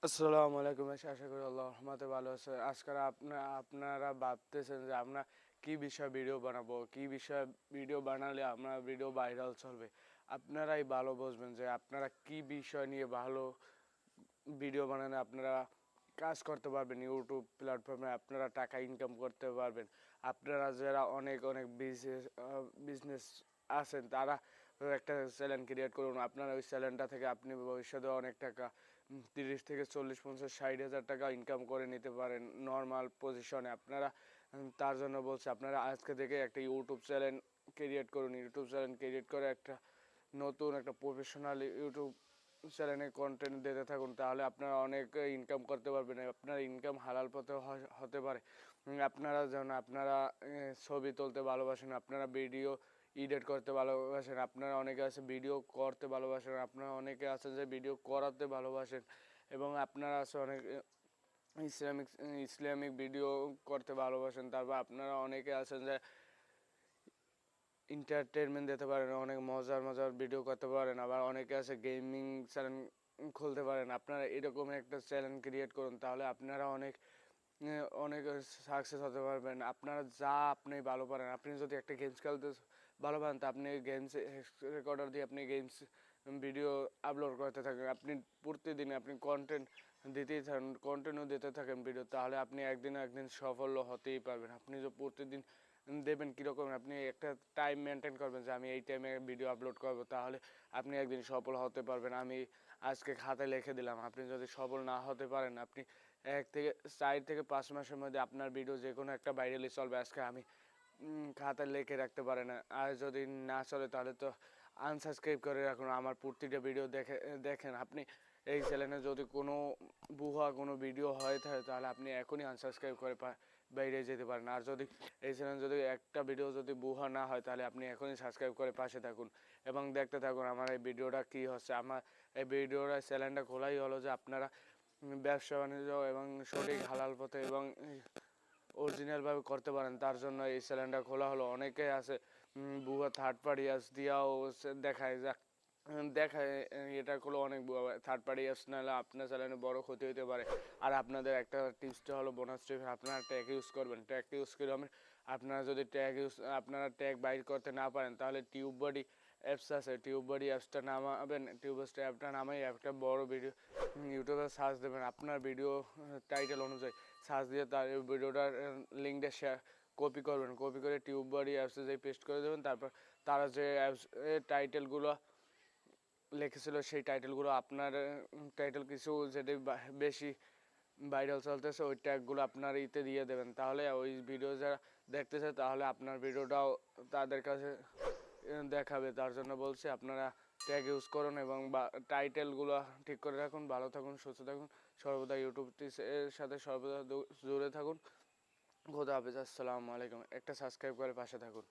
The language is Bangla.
আসসালামু আলাইকুম। আশা করি আল্লাহর রহমতে ভালো আছে। আজকাল আপনারা ভাবতেছেন যে আমরা কি বিষয়ে ভিডিও বানাবো, কি বিষয়ে ভিডিও বানালে আমরা ভিডিও ভাইরাল চলবে। আপনারাই ভালো বুঝবেন যে আপনারা কি বিষয় নিয়ে ভালো ভিডিও বানালে আপনারা কাজ করতে পারবেন, ইউটিউব প্ল্যাটফর্মে আপনারা টাকা ইনকাম করতে পারবেন। আপনারা যারা অনেক অনেক বিজনেস আছেন তারা একটা চ্যানেল ক্রিয়েট করুন। আপনার ওই চ্যানেলটা থেকে আপনি ভবিষ্যতে অনেক টাকা 30 থেকে 40 50 60,000 টাকা ইনকাম করে নিতে পারেন নর্মাল পজিশনে। আপনারা তার জন্য বলছি আপনারা আজকে থেকে একটা ইউটিউব চ্যানেল ক্রিয়েট করুন। ইউটিউব চ্যানেল ক্রিয়েট করে একটা নতুন একটা প্রফেশনাল ইউটিউব চ্যানেলে কন্টেন্ট দিতে থাকুন, তাহলে আপনারা অনেক ইনকাম করতে পারবেন। আপনার ইনকাম হালাল পথে হতে পারে। আপনারা যেন আপনারা ছবি তুলতে ভালোবাসেন, আপনারা ভিডিও এডিট করতে ভালোবাসেন, আপনারা অনেকে আছে ভিডিও করতে ভালোবাসেন, আপনারা অনেকে আছে যে ভিডিও করাতে ভালোবাসেন, এবং আপনারা আছে অনেক ইসলামিক ইসলামিক ভিডিও করতে ভালোবাসেন। তারপর আপনারা অনেকে আছেন যে এন্টারটেনমেন্ট দিতে পারেন, অনেক মজার মজার ভিডিও করতে পারেন। আবার অনেকে আছে গেমিং চ্যানেল খুলতে পারেন। আপনারা এরকম একটা চ্যানেল ক্রিয়েট করুন, তাহলে আপনারা অনেক অনেক সাকসেস হতে পারবেন। আপনারা যা আপনি ভালো পারেন, আপনি যদি একটা গেমস খেলতে ভালো পারেন তা আপনি গেমস রেকর্ডার দিয়ে আপনি গেমস ভিডিও আপলোড করতে থাকেন। আপনি প্রতিদিন আপনি কন্টেন্ট দিতেই থাকেন, কন্টেন্টও দিতে থাকেন ভিডিও, তাহলে আপনি একদিন একদিন সফল হতেই পারবেন। আপনি যে প্রতিদিন দেবেন কীরকম, আপনি একটা টাইম মেনটেন করবেন যে আমি এই টাইমে ভিডিও আপলোড করবো, তাহলে আপনি একদিন সফল হতে পারবেন। আমি আজকে খাতায় লিখে দিলাম, আপনি যদি সফল না হতে পারেন আপনি 4 থেকে 5 মাসের মধ্যে আপনার ভিডিও যে কোনো একটা ভাইরালি চলবে। আজকে আমি খাতায় লিখে রাখতে পারেন, আর যদি না চলে তাহলে তো আনসাবস্ক্রাইব করে রাখুন। আমার প্রতিটা ভিডিও দেখেন। আপনি এই চ্যানেলে যদি কোনো ভুয়া কোনো ভিডিও হয়ে থাকে তাহলে আপনি এখনই আনসাবস্ক্রাইব করে বাইরে যেতে পারেন। আর যদি এই চ্যানেল যদি একটা ভিডিও যদি ভুয়া না হয় তাহলে আপনি এখনই সাবস্ক্রাইব করে পাশে থাকুন এবং দেখতে থাকুন আমার এই ভিডিওটা কী হচ্ছে। আমার এই ভিডিওটা চ্যানেলটা খোলাই হলো যে আপনারা ব্যবসা বাণিজ্য এবং সঠিক হালাল পথে এবং অরিজিনালভাবে করতে পারেন, তার জন্য এই চ্যানেলটা খোলা হলো। অনেকে আছে ভুয়া থার্ড পার্টি অ্যাপস দিয়েও দেখায় দেখায় এটা হলো অনেক থার্ড পার্টি অ্যাপস, নাহলে আপনার চ্যানেলে বড় ক্ষতি হতে পারে। আর আপনাদের একটা টিপসটা হলো বোনাস টিপ, আপনারা ট্যাগ ইউজ করবেন। ট্যাগ ইউজ করে আপনারা যদি আপনারা ট্যাগ বাইর করতে না পারেন তাহলে টিউব বডি অ্যাপস আছে, টিউব বডি অ্যাপসটা নামাবেন। টিউব অ্যাপটা নামাই একটা বড় ভিডিও ইউটিউবে সার্চ দেবেন, আপনার ভিডিও টাইটেল অনুযায়ী সার্চ দিয়ে তার ভিডিওটার লিঙ্কটা শেয়ার কপি করবেন। কপি করে টিউব বডি অ্যাপসে যেয়ে পেস্ট করে দেবেন। তারপর তারা যে অ্যাপস টাইটেলগুলো লিখেছিল সেই টাইটেলগুলো আপনার টাইটেল কিছু যেটি বেশি ভাইরাল চলতেছে ওই ট্যাগগুলো আপনার ইতে দিয়ে দেবেন, তাহলে ওই ভিডিও যারা দেখতেছে তাহলে আপনার ভিডিওটাও তাদের কাছে দেখাবে। তার জন্য বলছি আপনারা ট্যাগ ইউজ করুন এবং টাইটেলগুলো ঠিক করে রাখুন। ভালো থাকুন, সুস্থ থাকুন, সর্বদা ইউটিউবটির সাথে সর্বদা জুড়ে থাকুন। খোদা হাফেজ। আসসালামু আলাইকুম। একটা সাবস্ক্রাইব করে পাশে থাকুন।